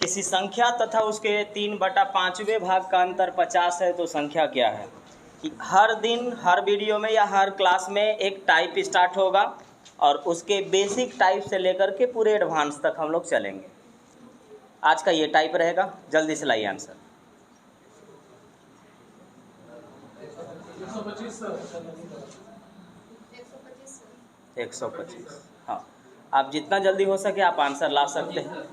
किसी संख्या तथा उसके 3/5वें भाग का अंतर 50 है तो संख्या क्या है। कि हर दिन हर वीडियो में या हर क्लास में एक टाइप स्टार्ट होगा और उसके बेसिक टाइप से लेकर के पूरे एडवांस तक हम लोग चलेंगे। आज का ये टाइप रहेगा, जल्दी से लाइए आंसर। 125। हाँ, आप जितना जल्दी हो सके आप आंसर ला सकते हैं।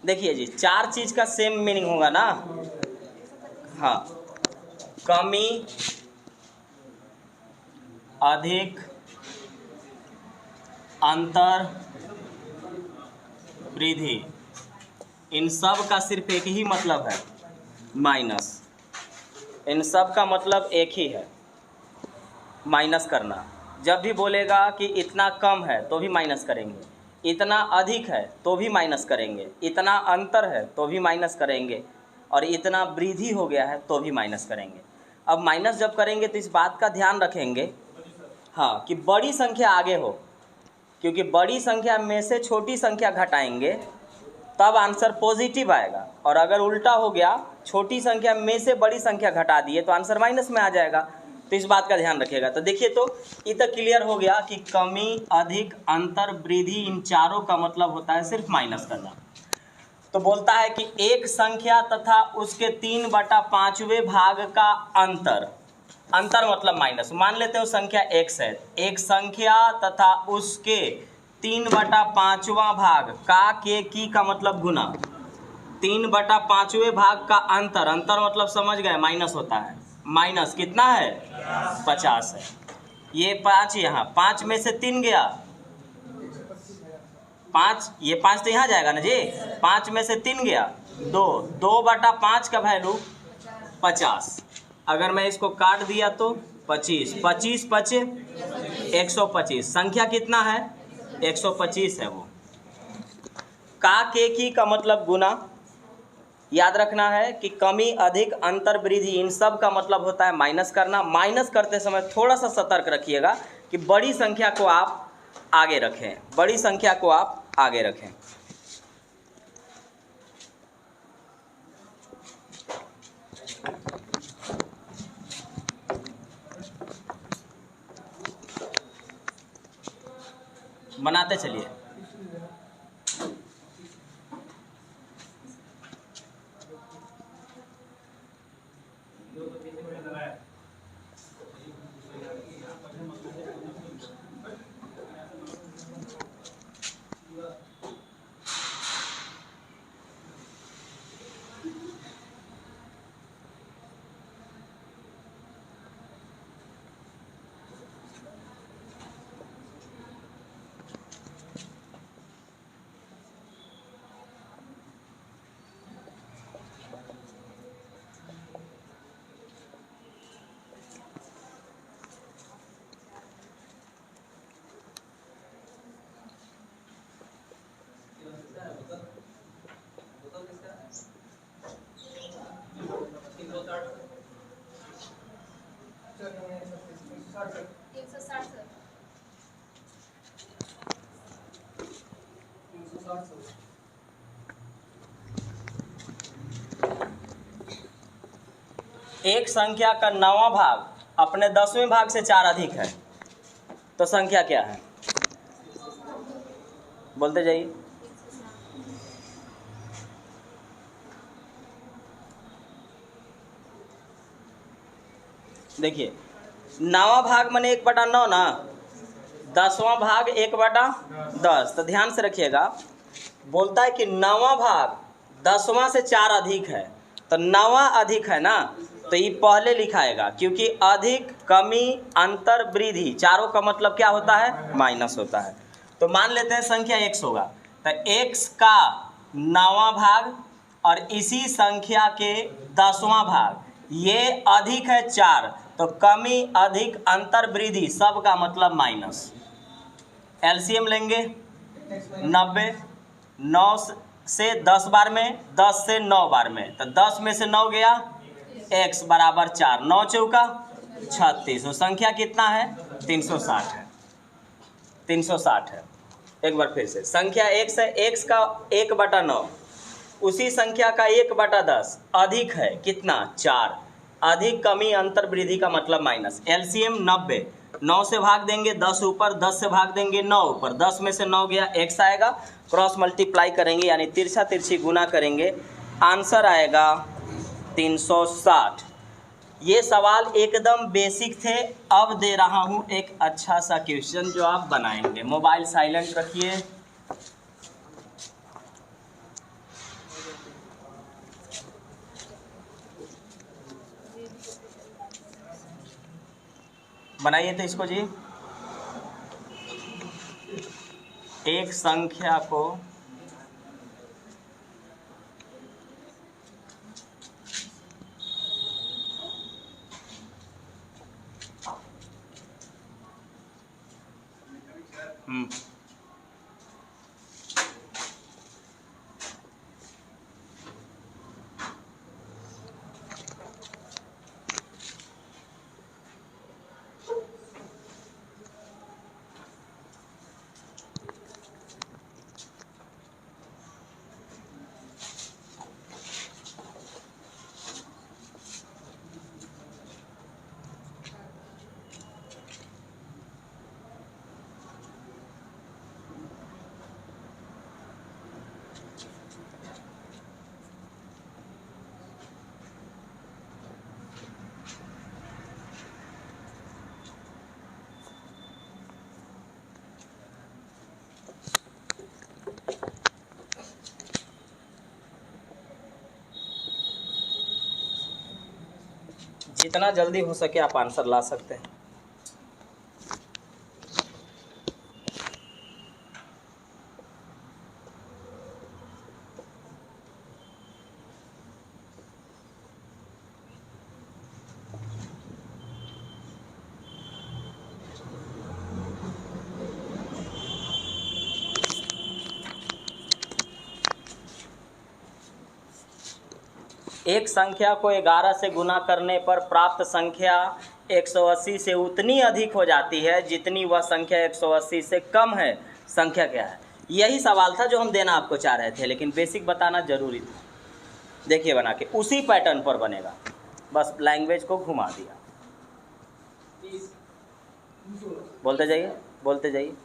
देखिए जी, 4 चीज़ का सेम मीनिंग होगा ना। हाँ, कमी, अधिक, अंतर, वृद्धि, इन सब का सिर्फ एक ही मतलब है, माइनस। इन सब का मतलब एक ही है, माइनस करना। जब भी बोलेगा कि इतना कम है तो भी माइनस करेंगे, इतना अधिक है तो भी माइनस करेंगे, इतना अंतर है तो भी माइनस करेंगे, और इतना वृद्धि हो गया है तो भी माइनस करेंगे। अब माइनस जब करेंगे तो इस बात का ध्यान रखेंगे, हाँ, कि बड़ी संख्या आगे हो, क्योंकि बड़ी संख्या में से छोटी संख्या घटाएंगे तब आंसर पॉजिटिव आएगा, और अगर उल्टा हो गया, छोटी संख्या में से बड़ी संख्या घटा दिए तो आंसर माइनस में आ जाएगा। तो इस बात का ध्यान रखिएगा। तो देखिए, तो ये तो क्लियर हो गया कि कमी, अधिक, अंतर, वृद्धि, इन चारों का मतलब होता है सिर्फ माइनस करना। तो बोलता है कि एक संख्या तथा उसके 3/5वें भाग का अंतर, अंतर मतलब माइनस। मान लेते हो संख्या x है, एक संख्या तथा उसके 3/5वां भाग का के की का मतलब गुना, 3/5वें भाग का अंतर, अंतर मतलब समझ गए माइनस होता है, माइनस कितना है 50 है। ये 5 यहाँ, 5 में से 3 गया 5, ये 5 तो यहाँ जाएगा ना जी, 5 में से 3 गया 2, 2/5 का वैल्यू 50। अगर मैं इसको काट दिया तो 25, 25 बचे 125, संख्या कितना है 125 है। वो का के की का मतलब गुना। याद रखना है कि कमी, अधिक, अंतर, वृद्धि, इन सब का मतलब होता है माइनस करना। माइनस करते समय थोड़ा सा सतर्क रखिएगा कि बड़ी संख्या को आप आगे रखें, बड़ी संख्या को आप आगे रखें। बनाते चलिए। एक संख्या का 9वां भाग अपने 10वें भाग से 4 अधिक है तो संख्या क्या है, बोलते जाइए। देखिए, 9वां भाग माने 1/9 ना, 10वां भाग 1/10। तो ध्यान से रखिएगा, बोलता है कि 9वां भाग 10वां से 4 अधिक है, तो 9वां अधिक है ना, तो ये पहले लिखाएगा, क्योंकि अधिक, कमी, अंतर, वृद्धि, चारों का मतलब क्या होता है माइनस होता है। तो मान लेते हैं संख्या x होगा, तो x का 9वां भाग और इसी संख्या के 10वां भाग, ये अधिक है 4, तो कमी, अधिक, अंतर, वृद्धि सब का मतलब माइनस। एलसीएम लेंगे 90, 9 से 10 बार में, 10 से 9 बार में, तो 10 में से 9 गया, x बराबर 4, 9 चौका 36, तो संख्या कितना है 360 है, 360 है। एक बार फिर से, संख्या x है, x का 1/9 उसी संख्या का 1/10 अधिक है कितना 4, अधिक कमी अंतर वृद्धि का मतलब माइनस। एलसीएम 90, 9 से भाग देंगे 10 ऊपर, 10 से भाग देंगे 9 ऊपर, 10 में से 9 गया x आएगा, क्रॉस मल्टीप्लाई करेंगे यानी तिरछा तिरछी गुना करेंगे, आंसर आएगा 360। ये सवाल एकदम बेसिक थे। अब दे रहा हूँ एक अच्छा सा क्वेश्चन जो आप बनाएंगे। मोबाइल साइलेंट रखिए। बनाइए तो इसको जी। एक संख्या को जितना जल्दी हो सके आप आंसर ला सकते हैं। एक संख्या को 11 से गुना करने पर प्राप्त संख्या 180 से उतनी अधिक हो जाती है जितनी वह संख्या 180 से कम है। संख्या क्या है? यही सवाल था जो हम देना आपको चाह रहे थे, लेकिन बेसिक बताना जरूरी था। देखिए बना के उसी पैटर्न पर बनेगा, बस लैंग्वेज को घुमा दिया। बोलते जाइए, बोलते जाइए।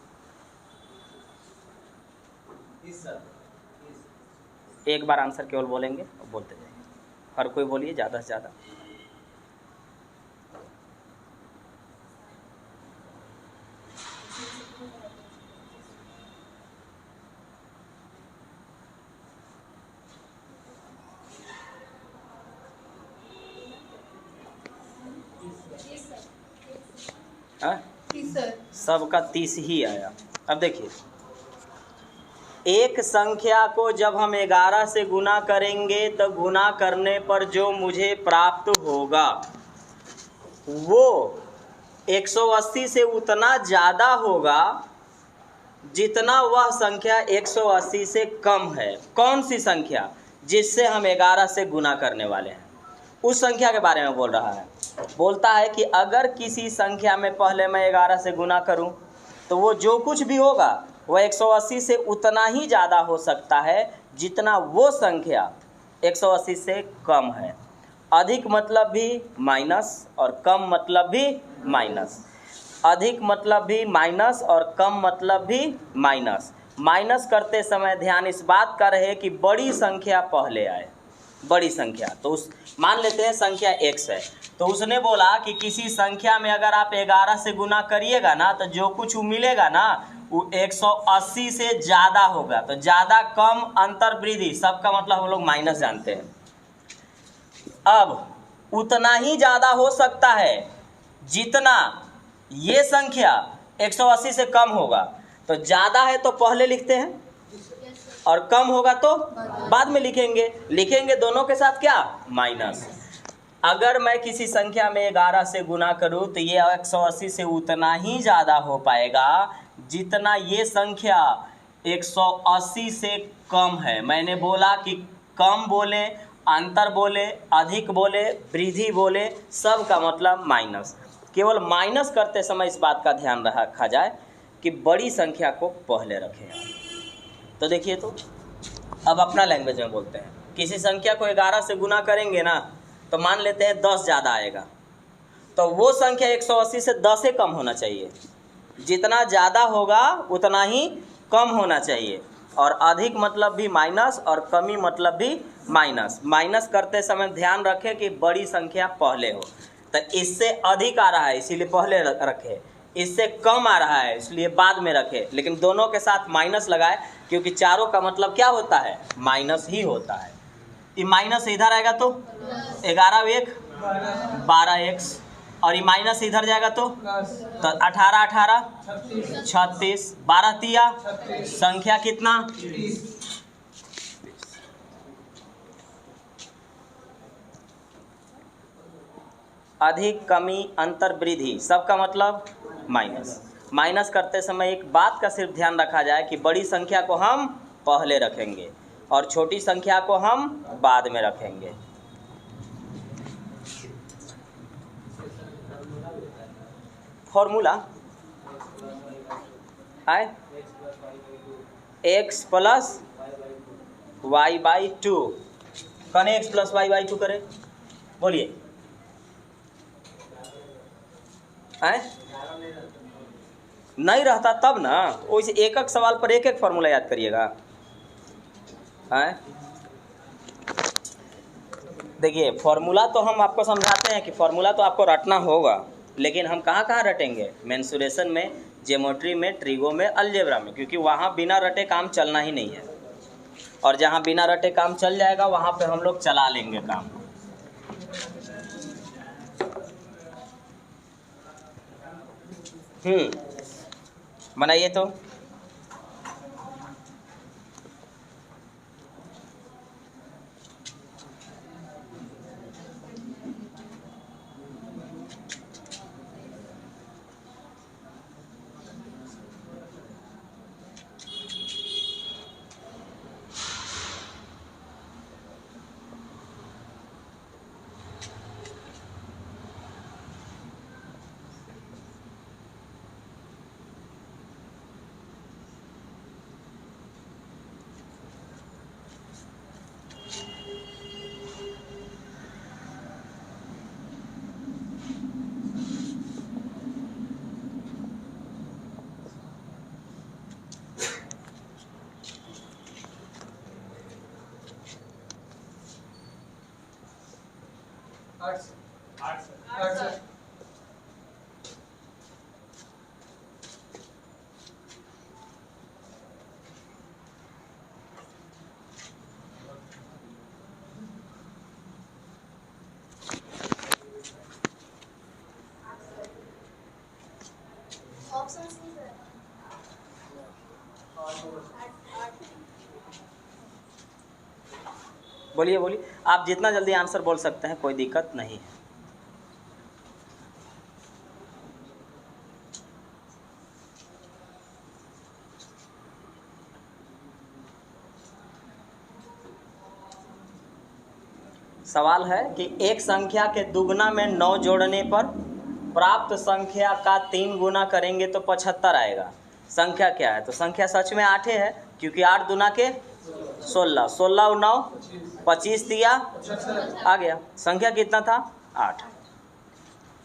एक बार आंसर केवल बोलेंगे और बोलते जाइए। हर कोई बोलिए ज़्यादा से ज़्यादा। सबका 30 ही आया। अब देखिए, एक संख्या को जब हम 11 से गुना करेंगे तो गुना करने पर जो मुझे प्राप्त होगा वो 180 से उतना ज़्यादा होगा जितना वह संख्या 180 से कम है। कौन सी संख्या? जिससे हम 11 से गुना करने वाले हैं, उस संख्या के बारे में बोल रहा है। बोलता है कि अगर किसी संख्या में पहले मैं 11 से गुना करूं तो वो जो कुछ भी होगा वह 180 से उतना ही ज़्यादा हो सकता है जितना वो संख्या 180 से कम है। अधिक मतलब भी माइनस और कम मतलब भी माइनस। अधिक मतलब भी माइनस और कम मतलब भी माइनस। माइनस करते समय ध्यान इस बात का रहे कि बड़ी संख्या पहले आए। बड़ी संख्या तो उस मान लेते हैं संख्या x है, तो उसने बोला कि किसी संख्या में अगर आप 11 से गुना करिएगा ना तो जो कुछ मिलेगा ना वो 180 से ज़्यादा होगा। तो ज़्यादा कम अंतर वृद्धि सबका मतलब हम लोग माइनस जानते हैं। अब उतना ही ज़्यादा हो सकता है जितना ये संख्या 180 से कम होगा। तो ज़्यादा है तो पहले लिखते हैं और कम होगा तो बाद में लिखेंगे दोनों के साथ क्या? माइनस। अगर मैं किसी संख्या में 11 से गुना करूं तो ये 180 से उतना ही ज़्यादा हो पाएगा जितना ये संख्या 180 से कम है। मैंने बोला कि कम बोले, अंतर बोले, अधिक बोले, वृद्धि बोले, सब का मतलब माइनस। केवल माइनस करते समय इस बात का ध्यान रखा जाए कि बड़ी संख्या को पहले रखें। तो देखिए, तो अब अपना लैंग्वेज में बोलते हैं। किसी संख्या को 11 से गुना करेंगे ना, तो मान लेते हैं 10 ज़्यादा आएगा, तो वो संख्या 180 से 10 कम होना चाहिए। जितना ज़्यादा होगा उतना ही कम होना चाहिए। और अधिक मतलब भी माइनस और कमी मतलब भी माइनस। माइनस करते समय ध्यान रखें कि बड़ी संख्या पहले हो। तो इससे अधिक आ रहा है इसीलिए पहले रखे, इससे कम आ रहा है इसलिए बाद में रखे, लेकिन दोनों के साथ माइनस लगाए, क्योंकि चारों का मतलब क्या होता है? माइनस ही होता है। ये माइनस इधर आएगा तो 11 1 12x, और ये माइनस इधर जाएगा तो 18 18 36, 12 तिया संख्या कितना? अधिक कमी अंतर वृद्धि सबका मतलब माइनस। माइनस करते समय एक बात का सिर्फ ध्यान रखा जाए कि बड़ी संख्या को हम पहले रखेंगे और छोटी संख्या को हम बाद में रखेंगे। फॉर्मूला है x प्लस वाई बाई 2। कने x प्लस वाई बाई 2 करें, बोलिए। नहीं रहता तब ना, वैसे एक एक सवाल पर एक एक फॉर्मूला याद करिएगा। देखिए, फॉर्मूला तो हम आपको समझाते हैं कि फॉर्मूला तो आपको रटना होगा, लेकिन हम कहाँ कहाँ रटेंगे? मेंसुरेशन में, ज्योमेट्री में, ट्रिगो में, अलजेब्रा में, क्योंकि वहाँ बिना रटे काम चलना ही नहीं है। और जहाँ बिना रटे काम चल जाएगा वहाँ पे हम लोग चला लेंगे काम। बनाइए तो। बोलिए बोलिए, आप जितना जल्दी आंसर बोल सकते हैं कोई दिक्कत नहीं है। सवाल है कि एक संख्या के दुगना में 9 जोड़ने पर प्राप्त संख्या का 3 गुना करेंगे तो 75 आएगा। संख्या क्या है? तो संख्या सच में 8 है, क्योंकि 8 दूना के 16, 16 और 9 25 दिया आ गया। संख्या कितना था? 8।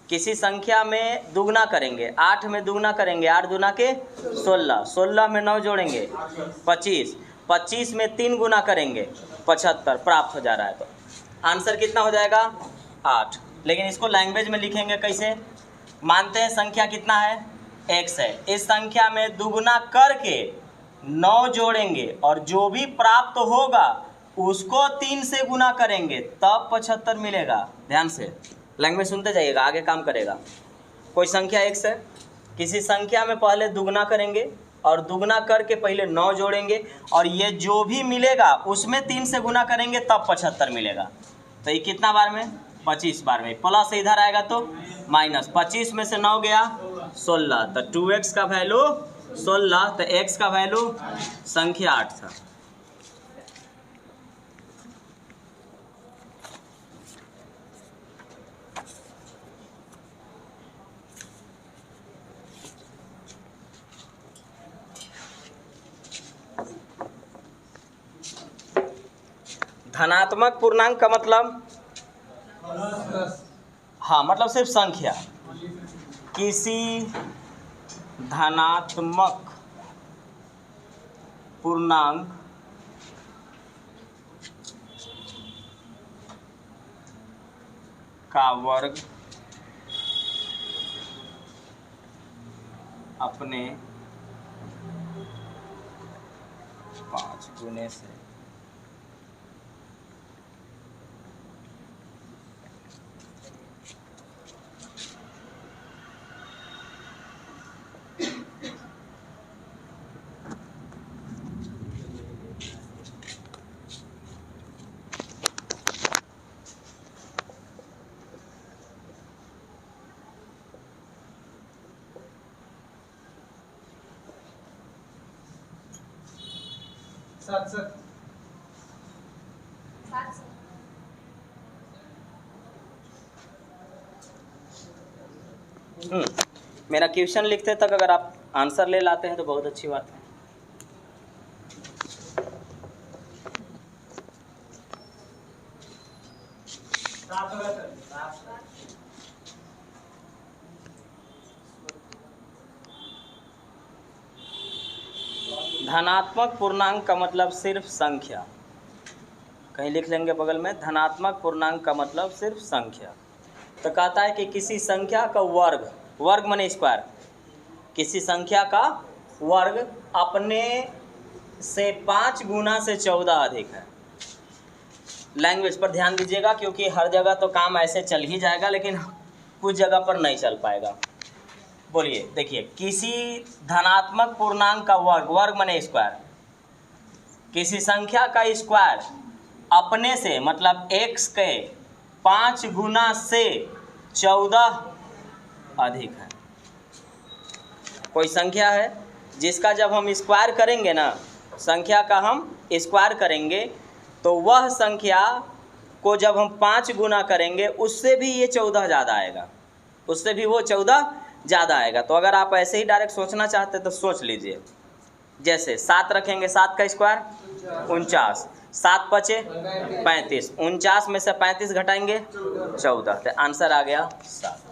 किसी संख्या में दुगना करेंगे, 8 में दुगना करेंगे, 8 दूना के 16, 16 में 9 जोड़ेंगे 25, 25 में 3 गुना करेंगे 75 प्राप्त हो जा रहा है। तो आंसर कितना हो जाएगा? 8। लेकिन इसको लैंग्वेज में लिखेंगे कैसे? मानते हैं संख्या कितना है? x है। इस संख्या में दुगना करके 9 जोड़ेंगे और जो भी प्राप्त होगा उसको 3 से गुना करेंगे तब 75 मिलेगा। ध्यान से लैंग्वेज सुनते जाइएगा, आगे काम करेगा। कोई संख्या x है, किसी संख्या में पहले दुगना करेंगे और दुगना करके पहले 9 जोड़ेंगे और ये जो भी मिलेगा उसमें 3 से गुना करेंगे तब 75 मिलेगा। तो ये कितना बार में? 25 बार में। प्लस इधर आएगा तो माइनस, 25 में से 9 गया 16, तो 2x का वैल्यू 16, तो x का वैल्यू संख्या 8 था। धनात्मक पूर्णांक का मतलब, हाँ मतलब सिर्फ संख्या। किसी धनात्मक पूर्णांक का वर्ग अपने 5 गुने से मेरा क्वेश्चन लिखते तक अगर आप आंसर ले लाते हैं तो बहुत अच्छी बात है। धनात्मक पूर्णांक का मतलब सिर्फ संख्या, कहीं लिख लेंगे बगल में, धनात्मक पूर्णांक का मतलब सिर्फ संख्या। तो कहता है कि किसी संख्या का वर्ग, वर्ग माने स्क्वायर, किसी संख्या का वर्ग अपने से 5 गुना से 14 अधिक है। लैंग्वेज पर ध्यान दीजिएगा क्योंकि हर जगह तो काम ऐसे चल ही जाएगा लेकिन कुछ जगह पर नहीं चल पाएगा। बोलिए, देखिए, किसी धनात्मक पूर्णांक का वर्ग, वर्ग माने स्क्वायर, किसी संख्या का स्क्वायर अपने से मतलब x के 5 गुना से 14 अधिक है। कोई संख्या है जिसका जब हम स्क्वायर करेंगे ना, संख्या का हम स्क्वायर करेंगे तो वह संख्या को जब हम 5 गुना करेंगे उससे भी ये 14 ज़्यादा आएगा, उससे भी वो 14 ज़्यादा आएगा। तो अगर आप ऐसे ही डायरेक्ट सोचना चाहते तो सोच लीजिए, जैसे 7 रखेंगे, 7 का स्क्वायर 49, 7 पचे 35, 49 में से 35 घटाएंगे 14, तो आंसर आ गया 7।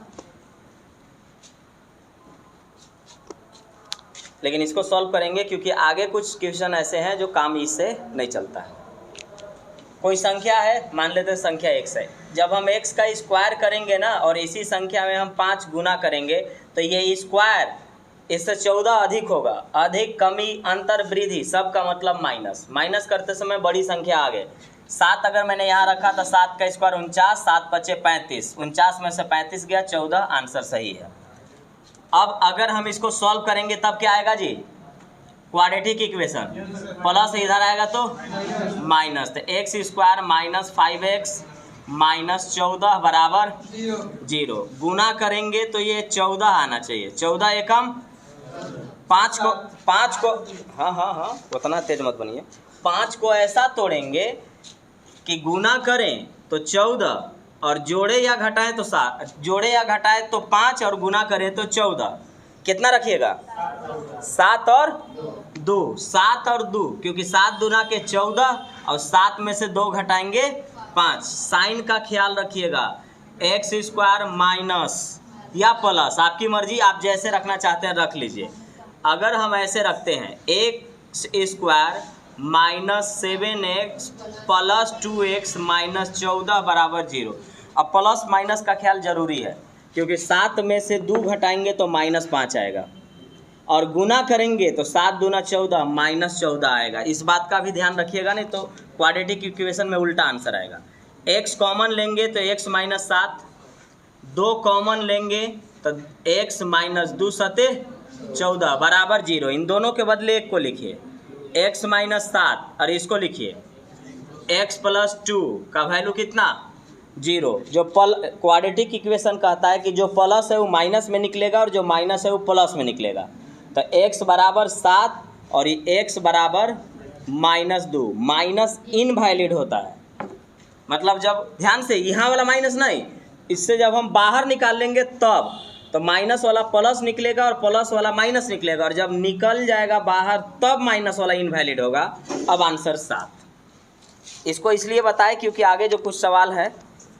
लेकिन इसको सॉल्व करेंगे क्योंकि आगे कुछ क्वेश्चन ऐसे हैं जो काम इससे नहीं चलता है। कोई संख्या है, मान लेते हैं संख्या x है, जब हम x का स्क्वायर करेंगे ना और इसी संख्या में हम 5 गुना करेंगे तो ये स्क्वायर इससे 14 अधिक होगा। अधिक, कमी, अंतर, वृद्धि, सब का मतलब माइनस। माइनस करते समय बड़ी संख्या आ गए। 7 अगर मैंने यहाँ रखा तो 7 का स्क्वायर 49, 7 पचे 35, 49 में से 35 गया 14, आंसर सही है। अब अगर हम इसको सॉल्व करेंगे तब क्या आएगा जी? क्वाड्रेटिक इक्वेशन, प्लस इधर आएगा तो माइनस, तो x square minus 5x minus 14 बराबर 0। गुना करेंगे तो ये 14 आना चाहिए, 14 एकम 5 को हाँ उतना तेज मत बनिए। 5 को ऐसा तोड़ेंगे कि गुना करें तो 14 और जोड़े या घटाएं तो 7, जोड़े या घटाएं तो 5 और गुना करें तो 14। कितना रखिएगा? 7 और 2, 7 और 2, क्योंकि 7 दूना के 14 और 7 में से 2 घटाएंगे 5। साइन का ख्याल रखिएगा, एक्स स्क्वायर माइनस या प्लस, आपकी मर्जी, आप जैसे रखना चाहते हैं रख लीजिए। अगर हम ऐसे रखते हैं x square minus 7x plus 2x minus 14 बराबर 0। अब प्लस माइनस का ख्याल जरूरी है क्योंकि 7 में से 2 घटाएंगे तो माइनस 5 आएगा और गुना करेंगे तो 7 दूना 14 माइनस 14 आएगा। इस बात का भी ध्यान रखिएगा, नहीं तो क्वाड्रेटिक इक्वेशन में उल्टा आंसर आएगा। x कॉमन लेंगे तो x माइनस 7, 2 कॉमन लेंगे तो x माइनस 2 सते 14 बराबर 0। इन दोनों के बदले एक को लिखिए, x माइनस 7 और इसको लिखिए x प्लस 2 का वैल्यू कितना? 0। जो क्वाड्रेटिक इक्वेशन कहता है कि जो प्लस है वो माइनस में निकलेगा और जो माइनस है वो प्लस में निकलेगा। तो x बराबर 7 और x बराबर माइनस 2, माइनस इनवैलिड होता है। मतलब जब ध्यान से, यहाँ वाला माइनस नहीं, इससे जब हम बाहर निकाल लेंगे तब तो माइनस वाला प्लस निकलेगा और प्लस वाला माइनस निकलेगा, और जब निकल जाएगा बाहर तब माइनस वाला इनवैलिड होगा। अब आंसर 7। इसको इसलिए बताए क्योंकि आगे जो कुछ सवाल है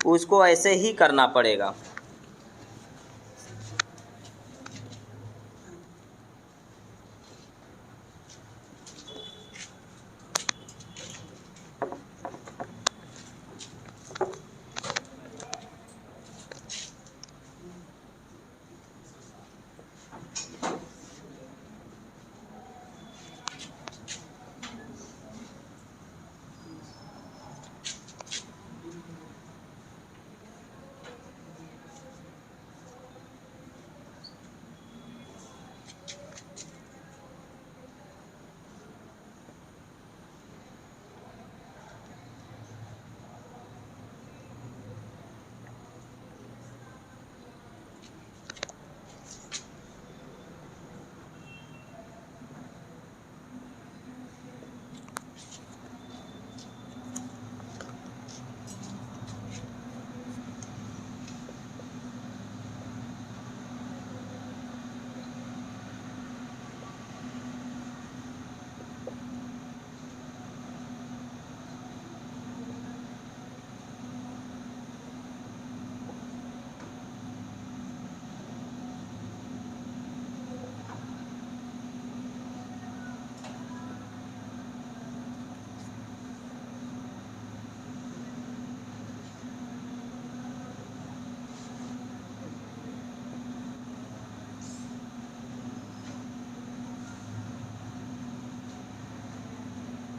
उसको ऐसे ही करना पड़ेगा।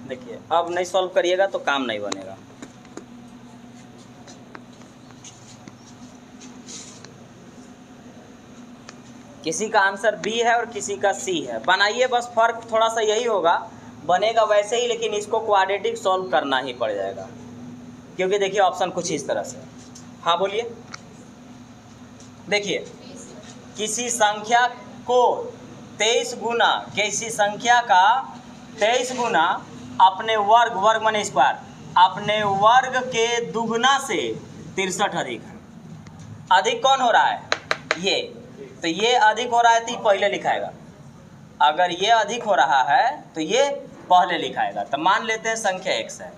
देखिए अब नहीं सॉल्व करिएगा तो काम नहीं बनेगा। किसी का आंसर बी है और किसी का सी है। बनाइए, बस फर्क थोड़ा सा यही होगा, बनेगा वैसे ही लेकिन इसको क्वाड्रेटिक सॉल्व करना ही पड़ जाएगा। क्योंकि देखिए ऑप्शन कुछ इस तरह से। हाँ बोलिए। देखिए किसी संख्या को 23 गुना, किसी संख्या का 23 गुना अपने वर्ग, वर्ग माने स्क्वायर, अपने वर्ग के दुगना से 63 अधिक है। अधिक कौन हो रहा है? ये। तो ये अधिक हो रहा है तो ये पहले लिखाएगा। अगर ये अधिक हो रहा है तो ये पहले लिखाएगा। तो मान लेते हैं संख्या x है।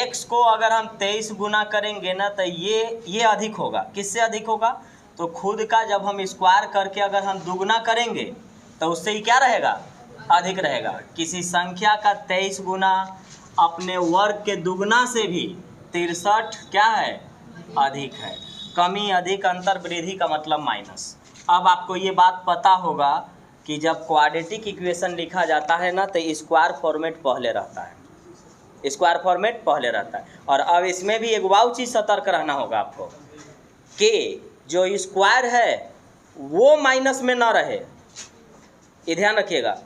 x को अगर हम 23 गुना करेंगे ना तो ये अधिक होगा। किससे अधिक होगा? तो खुद का जब हम स्क्वायर करके अगर हम दुगना करेंगे तो उससे ही क्या रहेगा? अधिक रहेगा। किसी संख्या का 23 गुना अपने वर्ग के दुगना से भी 63 क्या है? अधिक है। कमी, अधिक, अंतर, वृद्धि का मतलब माइनस। अब आपको ये बात पता होगा कि जब क्वाड्रेटिक इक्वेशन लिखा जाता है ना तो स्क्वायर फॉर्मेट पहले रहता है। स्क्वायर फॉर्मेट पहले रहता है। और अब इसमें भी एक वाव चीज़ सतर्क रहना होगा आपको कि जो स्क्वायर है वो माइनस में ना रहे। ये ध्यान रखिएगा,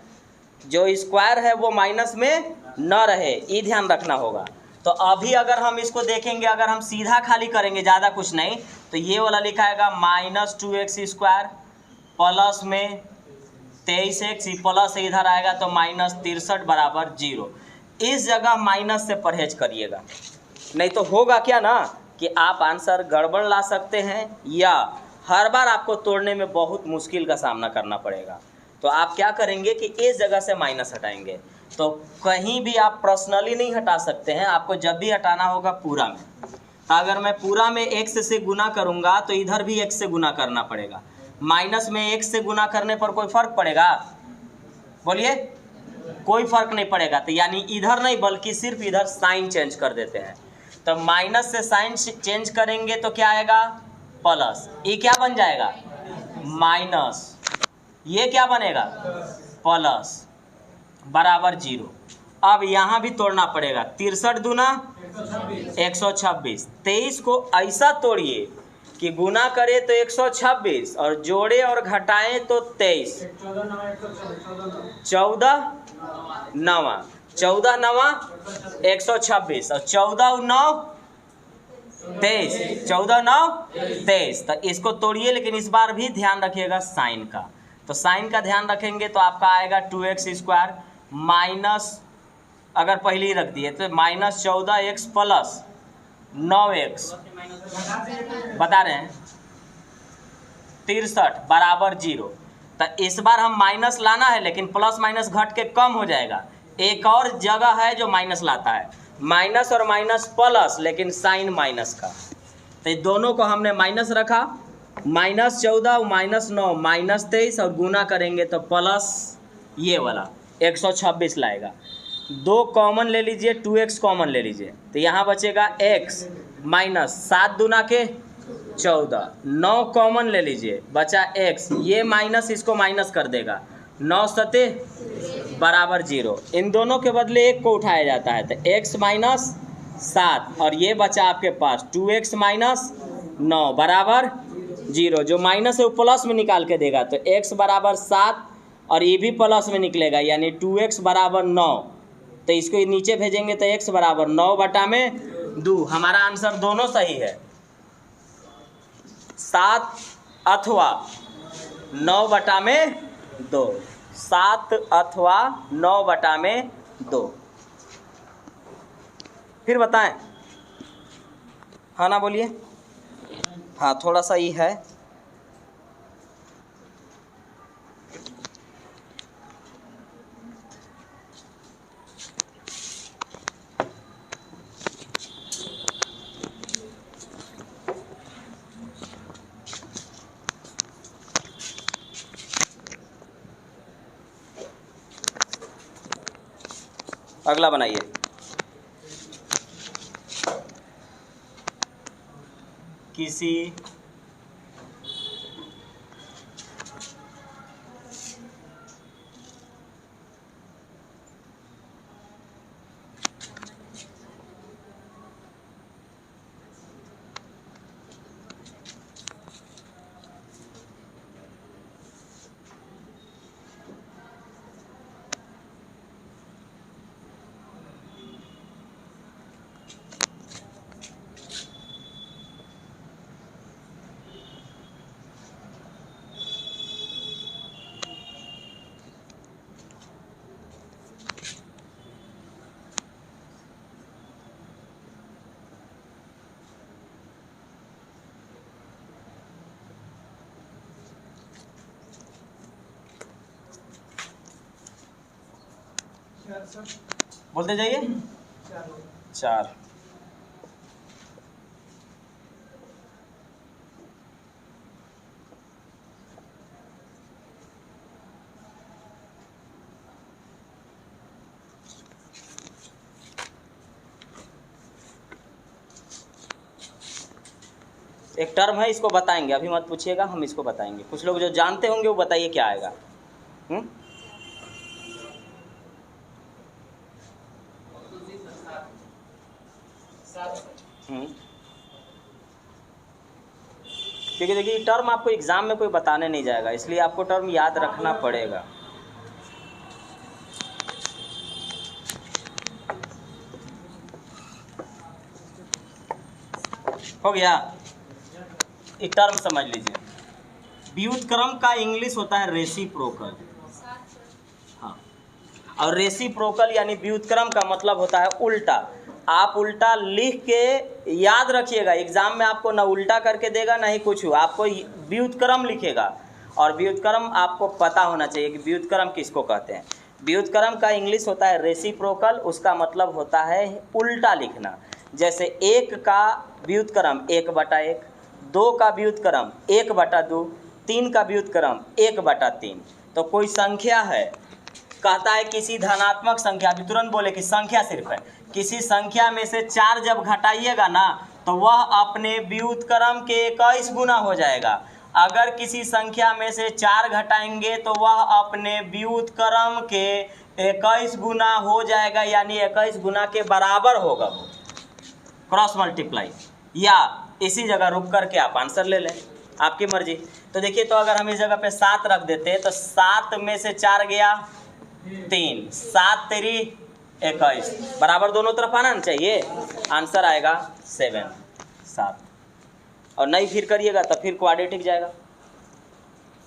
जो स्क्वायर है वो माइनस में न रहे, ये ध्यान रखना होगा। तो अभी अगर हम इसको देखेंगे, अगर हम सीधा खाली करेंगे, ज़्यादा कुछ नहीं, तो ये वाला लिखाएगा -2x² प्लस में 23x, प्लस इधर आएगा तो -63 बराबर 0। इस जगह माइनस से परहेज करिएगा, नहीं तो होगा क्या ना कि आप आंसर गड़बड़ ला सकते हैं या हर बार आपको तोड़ने में बहुत मुश्किल का सामना करना पड़ेगा। तो आप क्या करेंगे कि इस जगह से माइनस हटाएंगे। तो कहीं भी आप पर्सनली नहीं हटा सकते हैं, आपको जब भी हटाना होगा पूरा में। अगर मैं पूरा में x से गुना करूंगा तो इधर भी x से गुना करना पड़ेगा। माइनस में x से गुना करने पर कोई फर्क पड़ेगा? बोलिए, कोई फर्क नहीं पड़ेगा। तो यानी इधर नहीं बल्कि सिर्फ इधर साइन चेंज कर देते हैं। तो माइनस से साइन चेंज करेंगे तो क्या आएगा? प्लस। ये क्या बन जाएगा? माइनस। ये क्या बनेगा? प्लस बराबर 0। अब यहाँ भी तोड़ना पड़ेगा। 63 दूना 126। 23 को ऐसा तोड़िए कि गुना करे तो 126 और जोड़े और घटाएं तो 23। 14 9 14 9 126 और 14 9 23। 14 9 23। तो इसको तोड़िए, लेकिन इस बार भी ध्यान रखिएगा साइन का। तो साइन का ध्यान रखेंगे तो आपका आएगा 2x² माइनस, अगर पहले ही रख दिए तो -14x प्लस 9x बता रहे हैं 63 बराबर 0। तो इस बार हम माइनस लाना है, लेकिन प्लस माइनस घट के कम हो जाएगा। एक और जगह है जो माइनस लाता है, माइनस और माइनस प्लस, लेकिन साइन माइनस का, तो दोनों को हमने माइनस रखा, -14 -9 -23 और गुना करेंगे तो प्लस ये वाला 126 लाएगा। 2 कॉमन ले लीजिए, 2x कॉमन ले लीजिए, तो यहाँ बचेगा x माइनस 7 दूना के 14, 9 कॉमन ले लीजिए, बचा x, ये माइनस इसको माइनस कर देगा, 9 सते बराबर 0। इन दोनों के बदले एक को उठाया जाता है, तो x माइनस 7 और ये बचा आपके पास 2x माइनस 9 बराबर 0। जो माइनस है वो प्लस में निकाल के देगा, तो x बराबर 7 और ये भी प्लस में निकलेगा, यानी 2x बराबर 9। तो इसको नीचे भेजेंगे तो x बराबर 9/2। हमारा आंसर दोनों सही है, 7 अथवा 9/2, 7 अथवा 9/2। फिर बताएं, हाँ ना बोलिए, हाँ थोड़ा सा ही है। अगला बनाइए, किसी बोलते जाइए, 4। एक टर्म है, इसको बताएंगे, अभी मत पूछिएगा, हम इसको बताएंगे। कुछ लोग जो जानते होंगे वो बताइए क्या आएगा। क्योंकि देखिए टर्म आपको एग्जाम में कोई बताने नहीं जाएगा, इसलिए आपको टर्म याद रखना पड़ेगा। हो गया, एक टर्म समझ लीजिए, व्युत्क्रम का इंग्लिश होता है रेसिप्रोकल। हाँ, और रेसिप्रोकल यानी व्युत्क्रम का मतलब होता है उल्टा। आप उल्टा लिख के याद रखिएगा, एग्जाम में आपको ना उल्टा करके देगा ना ही कुछ, आपको व्युत्क्रम लिखेगा। और व्युत्क्रम आपको पता होना चाहिए कि व्युत्क्रम किसको कहते हैं। व्युत्क्रम का इंग्लिश होता है रेसिप्रोकल, उसका मतलब होता है उल्टा लिखना। जैसे 1 का व्युत्क्रम 1/1, 2 का व्युत्क्रम 1/2, 3 का व्युत्क्रम 1/3। तो कोई संख्या है, कहता है किसी धनात्मक संख्या, अभी तुरंत बोले कि संख्या सिर्फ है, किसी संख्या में से 4 जब घटाइएगा ना तो वह अपने व्युत्क्रम के 21 गुना हो जाएगा। अगर किसी संख्या में से 4 घटाएंगे तो वह अपने व्युत्क्रम के 21 गुना हो जाएगा, यानी 21 गुना के बराबर होगा वो, क्रॉस मल्टीप्लाई। या इसी जगह रुक करके आप आंसर ले लें, आपकी मर्जी। तो देखिए, तो अगर हम इस जगह पे 7 रख देते तो 7 में से 4 गया 3, 7 तेरी 21, बराबर दोनों तरफ आना चाहिए, आंसर आएगा 7। और नहीं फिर करिएगा तो फिर क्वाड्रेटिक जाएगा।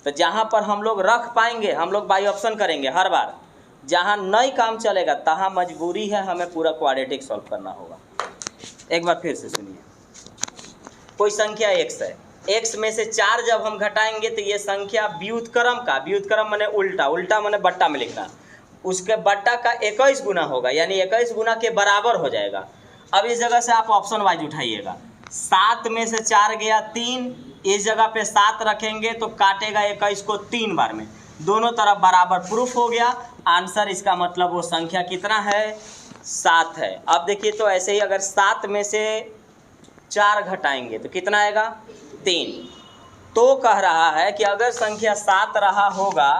तो जहाँ पर हम लोग रख पाएंगे हम लोग बाई ऑप्शन करेंगे हर बार, जहाँ नहीं काम चलेगा तहाँ मजबूरी है हमें पूरा क्वाड्रेटिक सॉल्व करना होगा। एक बार फिर से सुनिए, कोई संख्या x है, x में से 4 जब हम घटाएंगे तो ये संख्या व्युत्क्रम का, व्युत्क्रम माने उल्टा, उल्टा माने बट्टा में लिखना, उसके बट्टा का 21 गुना होगा, यानी 21 गुना के बराबर हो जाएगा। अब इस जगह से आप ऑप्शन वाइज उठाइएगा। 7 में से 4 गया 3, इस जगह पे 7 रखेंगे तो काटेगा 21 को 3 बार में, दोनों तरफ बराबर प्रूफ हो गया। आंसर इसका मतलब वो संख्या कितना है, 7 है। अब देखिए तो ऐसे ही अगर 7 में से 4 घटाएंगे तो कितना आएगा, 3। तो कह रहा है कि अगर संख्या 7 रहा होगा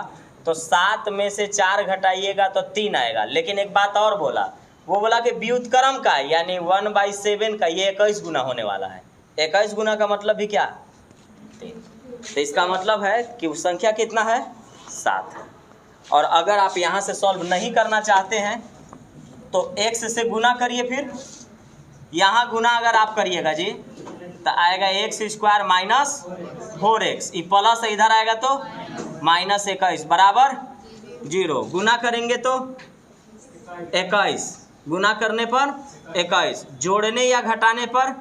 तो 7 में से 4 घटाइएगा तो 3 आएगा। लेकिन एक बात और बोला, वो बोला कि व्युत्क्रम का यानी 1/7 का ये 21 गुना होने वाला है। 21 गुना का मतलब भी क्या, 3। तो इसका मतलब है कि वो संख्या कितना है, 7 है। और अगर आप यहाँ से सॉल्व नहीं करना चाहते हैं तो x से गुना करिए, फिर यहाँ गुना अगर आप करिएगा जी तो आएगा x² माइनस 4x, ये प्लस इधर आएगा तो माइनस 21 बराबर 0। गुना करेंगे तो 21, गुना करने पर 21, जोड़ने या घटाने पर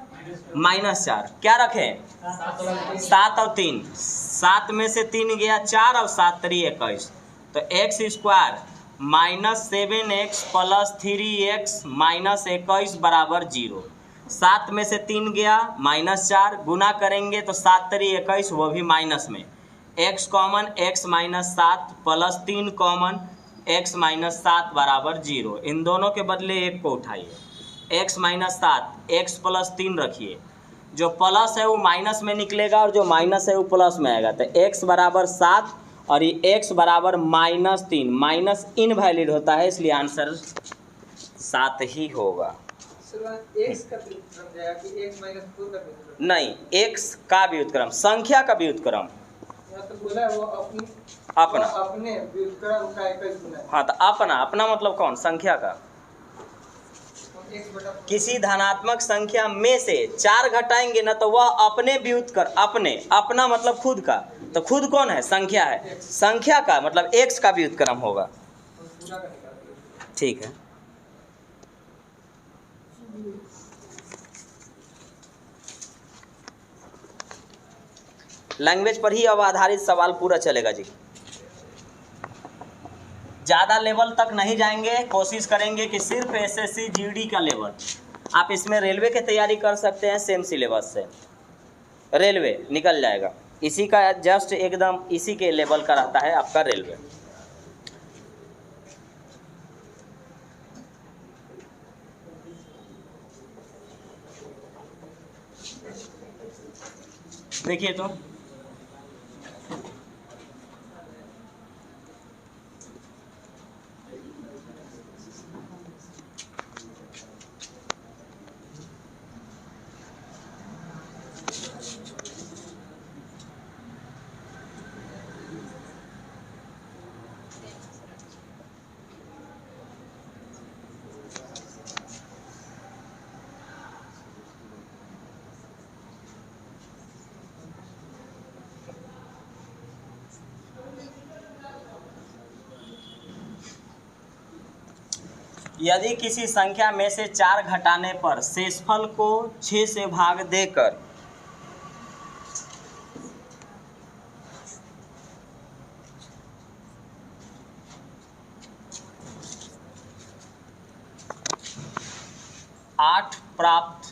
-4। क्या रखें, 7 और 3, 7 में से 3 गया 4 और 7 3 21, तो x² minus 7x plus 3x minus 21 बराबर 0। 7 में से 3 गया -4, गुना करेंगे तो 7 3 21, वो भी माइनस में, x common x minus 7 plus 3 common x minus 7 बराबर 0। इन दोनों के बदले एक को उठाइए, x माइनस 7 x प्लस 3 रखिए, जो प्लस है वो माइनस में निकलेगा और जो माइनस है वो प्लस में आएगा। तो x बराबर 7 और ये x बराबर -3, माइनस इनवैलिड होता है, इसलिए आंसर 7 ही होगा। x का व्युत्क्रम जाएगा कि x माइनस 4 का व्युत्क्रम? नहीं, x का व्युत्क्रम, संख्या का व्युत्क्रम। तो बोला वो अपने व्युत्क्रम का 21 गुना है। हाँ, तो अपना मतलब कौन, संख्या का। किसी धनात्मक संख्या में से 4 घटाएंगे ना तो वह अपने व्युत्क्रम, अपना मतलब खुद का, तो खुद कौन है, संख्या है, संख्या का मतलब x का व्युत्क्रम होगा। ठीक है, लैंग्वेज पर ही अब आधारित सवाल पूरा चलेगा जी। ज़्यादा लेवल तक नहीं जाएंगे, कोशिश करेंगे कि सिर्फ एसएससी जीडी का लेवल। आप इसमें रेलवे की तैयारी कर सकते हैं, सेम सिलेबस से रेलवे निकल जाएगा। इसी का जस्ट एकदम इसी के लेवल का रहता है आपका रेलवे। देखिए तो यदि किसी संख्या में से 4 घटाने पर शेषफल को 6 से भाग देकर आठ प्राप्त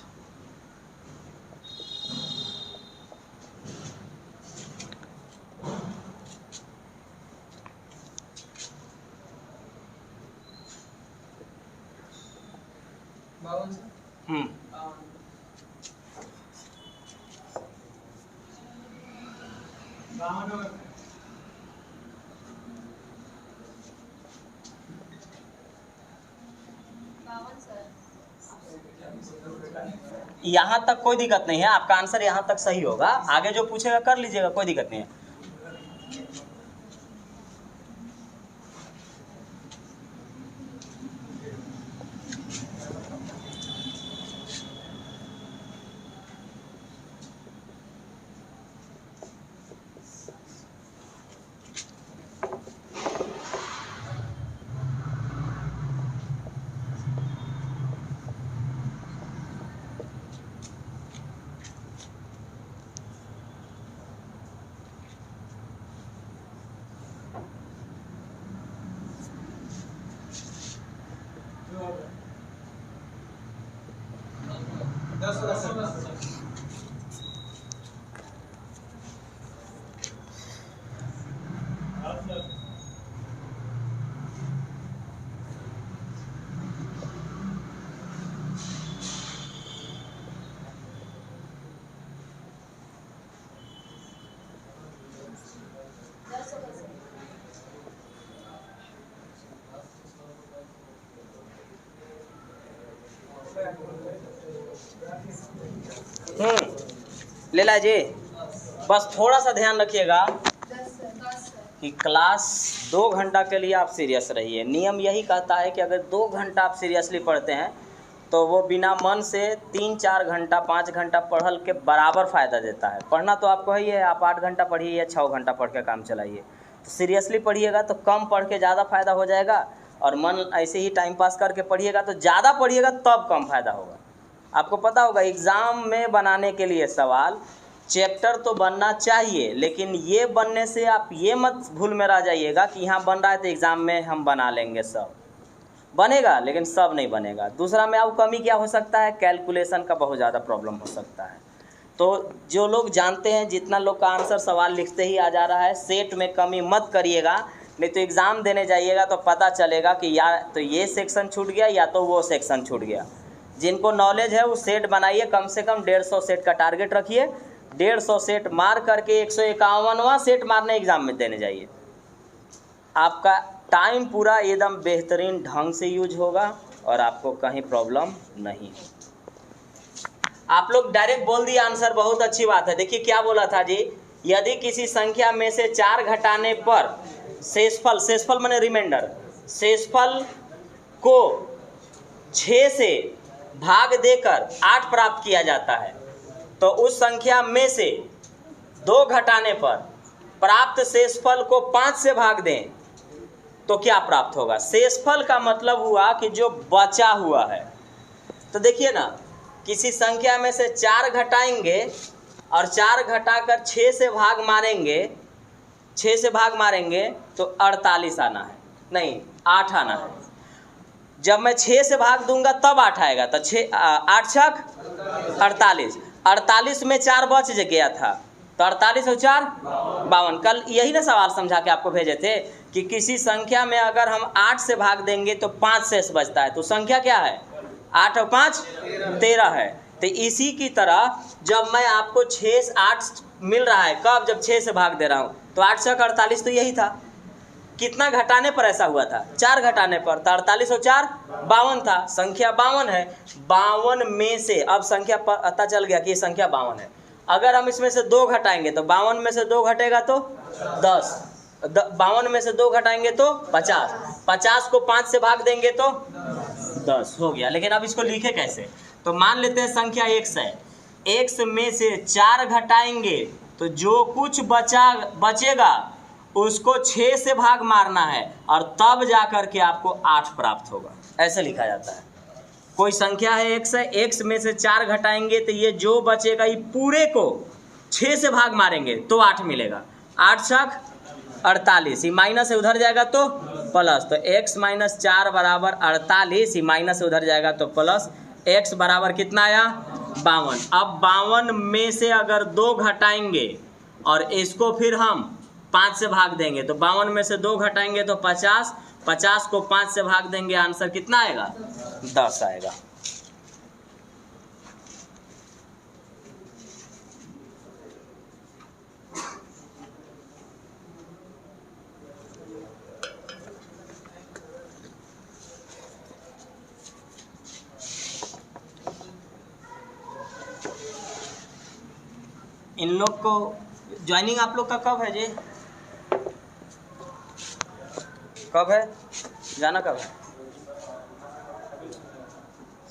यहाँ तक कोई दिक्कत नहीं है, आपका आंसर यहाँ तक सही होगा। आगे जो पूछेगा कर लीजिएगा, कोई दिक्कत नहीं है। लेला जी, बस थोड़ा सा ध्यान रखिएगा कि क्लास 2 घंटा के लिए आप सीरियस रहिए। नियम यही कहता है कि अगर 2 घंटा आप सीरियसली पढ़ते हैं तो वो बिना मन से 3-4 घंटा 5 घंटा पढ़ल के बराबर फ़ायदा देता है। पढ़ना तो आपको ही है, आप 8 घंटा पढ़िए या 6 घंटा पढ़ के काम चलाइए। तो सीरियसली पढ़िएगा तो कम पढ़ के ज़्यादा फ़ायदा हो जाएगा, और मन ऐसे ही टाइम पास करके पढ़िएगा तो ज़्यादा पढ़िएगा तब कम फ़ायदा होगा। आपको पता होगा एग्ज़ाम में बनाने के लिए सवाल चैप्टर तो बनना चाहिए, लेकिन ये बनने से आप ये मत भूल में रह जाइएगा कि यहाँ बन रहा है तो एग्ज़ाम में हम बना लेंगे। सब बनेगा लेकिन सब नहीं बनेगा। दूसरा में अब कमी क्या हो सकता है, कैलकुलेशन का बहुत ज़्यादा प्रॉब्लम हो सकता है। तो जो लोग जानते हैं, जितना लोग का आंसर सवाल लिखते ही आ जा रहा है, सेट में कमी मत करिएगा, नहीं तो एग्ज़ाम देने जाइएगा तो पता चलेगा कि या तो ये सेक्शन छूट गया या तो वो सेक्शन छूट गया। जिनको नॉलेज है वो सेट बनाइए, कम से कम 150 सेट का टारगेट रखिए। 150 सेट मार करके 151वां सेट मारने एग्ज़ाम में देने जाइए। आपका टाइम पूरा एकदम बेहतरीन ढंग से यूज होगा और आपको कहीं प्रॉब्लम नहीं। आप लोग डायरेक्ट बोल दिए आंसर, बहुत अच्छी बात है। देखिए क्या बोला था जी, यदि किसी संख्या में से 4 घटाने पर शेषफल, शेषफल माने रिमाइंडर, शेषफल को 6 से भाग देकर 8 प्राप्त किया जाता है, तो उस संख्या में से 2 घटाने पर प्राप्त शेषफल को 5 से भाग दें तो क्या प्राप्त होगा। शेषफल का मतलब हुआ कि जो बचा हुआ है। तो देखिए ना, किसी संख्या में से 4 घटाएंगे और 4 घटाकर 6 से भाग मारेंगे, 6 से भाग मारेंगे तो 48 आना है, नहीं 8 आना है। जब मैं 6 से भाग दूंगा तब 8 आएगा, तो 8 छक 48, 48 में 4 बच गया था, तो 48 और 4 52। कल यही ना सवाल समझा के आपको भेजे थे कि किसी संख्या में अगर हम 8 से भाग देंगे तो 5 शेष बचता है, तो संख्या क्या है, 8 और 5 13 है। तो इसी की तरह जब मैं आपको 6 8 मिल रहा है, कब, जब 6 से भाग दे रहा हूँ, तो 8 छक 48, तो यही था। कितना घटाने पर ऐसा हुआ था, 4 घटाने पर, तो 48 और 4 52 था, संख्या 52 है। 52 में से अब संख्या पता चल गया कि ये संख्या 52 है। अगर हम इसमें से 2 घटाएंगे तो 52 में से 2 घटेगा तो 10, 52 में से 2 घटाएंगे तो 50, 50 को 5 से भाग देंगे तो 10 हो गया। लेकिन अब इसको लिखे कैसे, तो मान लेते हैं संख्या x है, x में से 4 घटाएंगे तो जो कुछ बचेगा उसको 6 से भाग मारना है और तब जा कर के आपको 8 प्राप्त होगा। ऐसे लिखा जाता है। कोई संख्या है x है, x में से 4 घटाएंगे तो ये जो बचेगा ये पूरे को 6 से भाग मारेंगे तो 8 मिलेगा। 8 छक 48, ये माइनस से उधर जाएगा तो प्लस, तो x माइनस 4 बराबर 48, ये माइनस से उधर जाएगा तो प्लस, x बराबर कितना आया 52। अब 52 में से अगर 2 घटाएंगे और इसको फिर हम 5 से भाग देंगे तो 52 में से 2 घटाएंगे तो 50, 50 को 5 से भाग देंगे, आंसर कितना आएगा 10 आएगा। इन लोग को ज्वाइनिंग आप लोग का कब है जी, कब है, जाना कब है,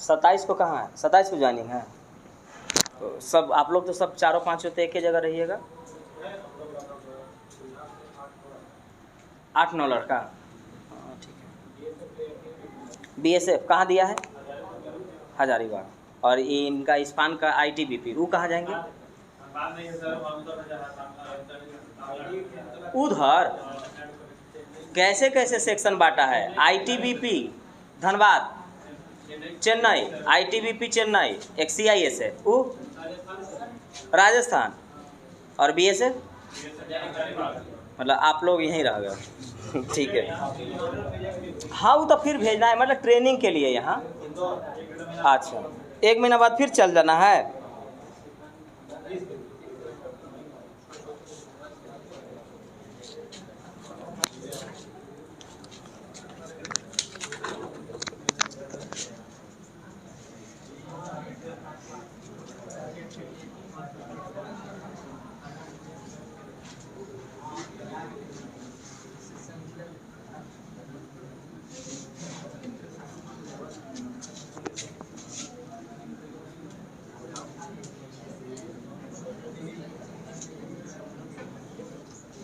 27 को कहाँ है, 27 को ज्वाइनिंग है। तो सब आप लोग तो सब चारों पांचों तो एक ही जगह रहिएगा। 8-9 लड़का, ठीक है। BSF कहाँ दिया है, हजारीबाग, और ये इनका इस्पान का ITBP, वो कहाँ जाएंगे, उधर। कैसे कैसे सेक्शन बांटा है, ITBP धनबाद, चेन्नई, ITBP चेन्नई, एक CIS है वो राजस्थान, और BSF मतलब आप लोग यहीं रह गए। ठीक है, हाँ वो तो फिर भेजना है, मतलब ट्रेनिंग के लिए यहाँ। अच्छा, 1 महीना बाद फिर चल जाना है।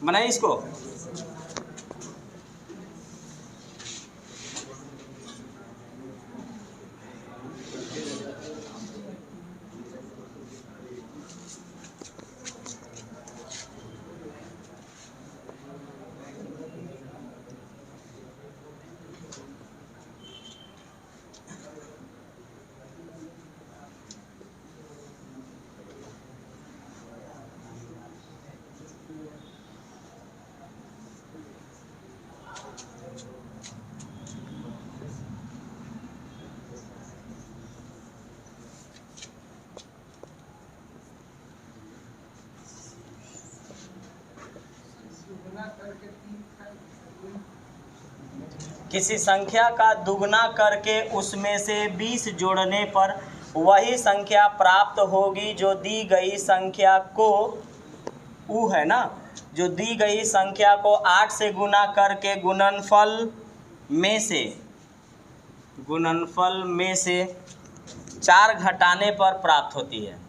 बनाइए इसको। किसी संख्या का दुगना करके उसमें से 20 जोड़ने पर वही संख्या प्राप्त होगी जो दी गई संख्या को, ऊ है ना, जो दी गई संख्या को 8 से गुना करके गुणनफल में से 4 घटाने पर प्राप्त होती है।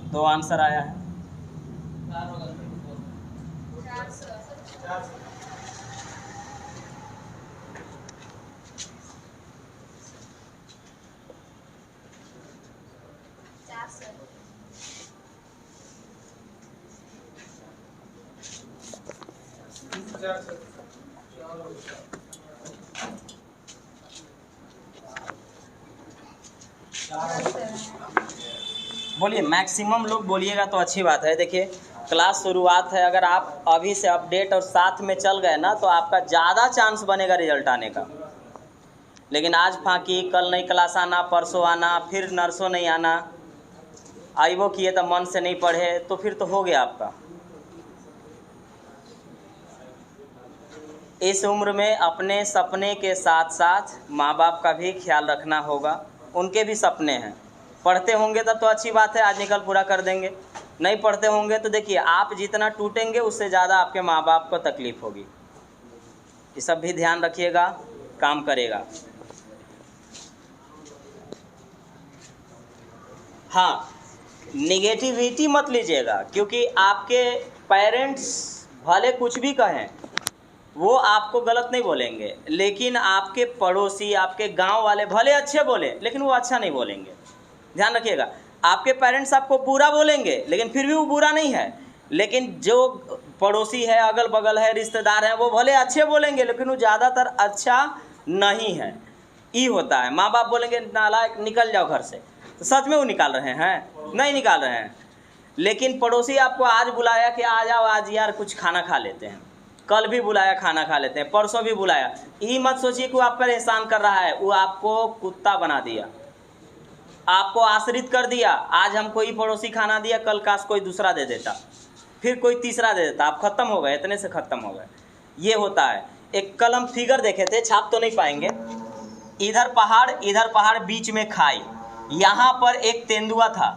दो आंसर आया है। बोलिए, मैक्सिमम लोग बोलिएगा तो अच्छी बात है। देखिए क्लास शुरुआत है, अगर आप अभी से अपडेट और साथ में चल गए ना तो आपका ज़्यादा चांस बनेगा रिजल्ट आने का। लेकिन आज फाँकी, कल नई क्लास आना, परसों आना, फिर नर्सों नहीं आना, आइबो किए तो मन से नहीं पढ़े तो फिर तो हो गया आपका। इस उम्र में अपने सपने के साथ साथ माँ बाप का भी ख्याल रखना होगा, उनके भी सपने हैं। पढ़ते होंगे तब तो अच्छी बात है, आज निकल पूरा कर देंगे। नहीं पढ़ते होंगे तो देखिए आप जितना टूटेंगे उससे ज़्यादा आपके माँ बाप को तकलीफ़ होगी। ये सब भी ध्यान रखिएगा, काम करेगा। हाँ, निगेटिविटी मत लीजिएगा, क्योंकि आपके पेरेंट्स भले कुछ भी कहें वो आपको गलत नहीं बोलेंगे, लेकिन आपके पड़ोसी, आपके गांव वाले भले अच्छे बोले लेकिन वो अच्छा नहीं बोलेंगे। ध्यान रखिएगा, आपके पेरेंट्स आपको बुरा बोलेंगे लेकिन फिर भी वो बुरा नहीं है, लेकिन जो पड़ोसी है, अगल बगल है, रिश्तेदार हैं, वो भले अच्छे बोलेंगे लेकिन वो ज़्यादातर अच्छा नहीं है। ये होता है। माँ बाप बोलेंगे नालायक निकल जाओ घर से, तो सच में वो निकाल रहे हैं? नहीं निकाल रहे हैं। लेकिन पड़ोसी आपको आज बुलाया कि आ जाओ आज यार कुछ खाना खा लेते हैं, कल भी बुलाया खाना खा लेते हैं, परसों भी बुलाया। ये मत सोचिए कि वो आप पर एहसान कर रहा है, वो आपको कुत्ता बना दिया, आपको आश्रित कर दिया। आज हमको ही पड़ोसी खाना दिया, कल काश कोई दूसरा दे देता, फिर कोई तीसरा दे देता, आप ख़त्म हो गए, इतने से ख़त्म हो गए। ये होता है। एक कल हम फिगर देखे थे, छाप तो नहीं पाएंगे। इधर पहाड़ बीच में खाई, यहाँ पर एक तेंदुआ था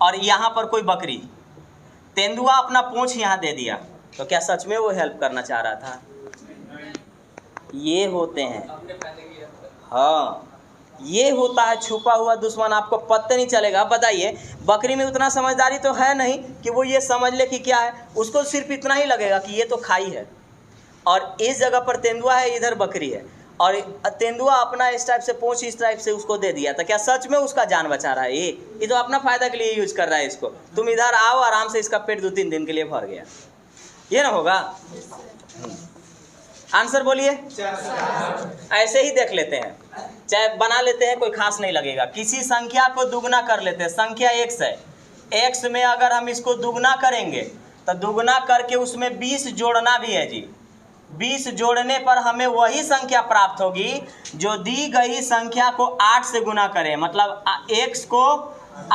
और यहाँ पर कोई बकरी। तेंदुआ अपना पूंछ यहाँ दे दिया, तो क्या सच में वो हेल्प करना चाह रहा था? ये होते हैं। हाँ, ये होता है छुपा हुआ दुश्मन, आपको पता नहीं चलेगा। अब बताइए, बकरी में उतना समझदारी तो है नहीं कि वो ये समझ ले कि क्या है, उसको सिर्फ इतना ही लगेगा कि ये तो खाई है, और इस जगह पर तेंदुआ है, इधर बकरी है, और तेंदुआ अपना इस टाइप से पूंछ इस टाइप से उसको दे दिया, तो क्या सच में उसका जान बचा रहा है? ये तो अपना फायदा के लिए यूज कर रहा है इसको। तुम इधर आओ, आराम से इसका पेट 2-3 दिन के लिए भर गया, ये ना होगा? आंसर बोलिए। ऐसे ही देख लेते हैं, चाहे बना लेते हैं, कोई खास नहीं लगेगा। किसी संख्या को दुगना कर लेते हैं, संख्या x है, x में अगर हम इसको दुगना करेंगे तो दुगना करके उसमें 20 जोड़ना भी है जी। 20 जोड़ने पर हमें वही संख्या प्राप्त होगी जो दी गई संख्या को 8 से गुना करे, मतलब x को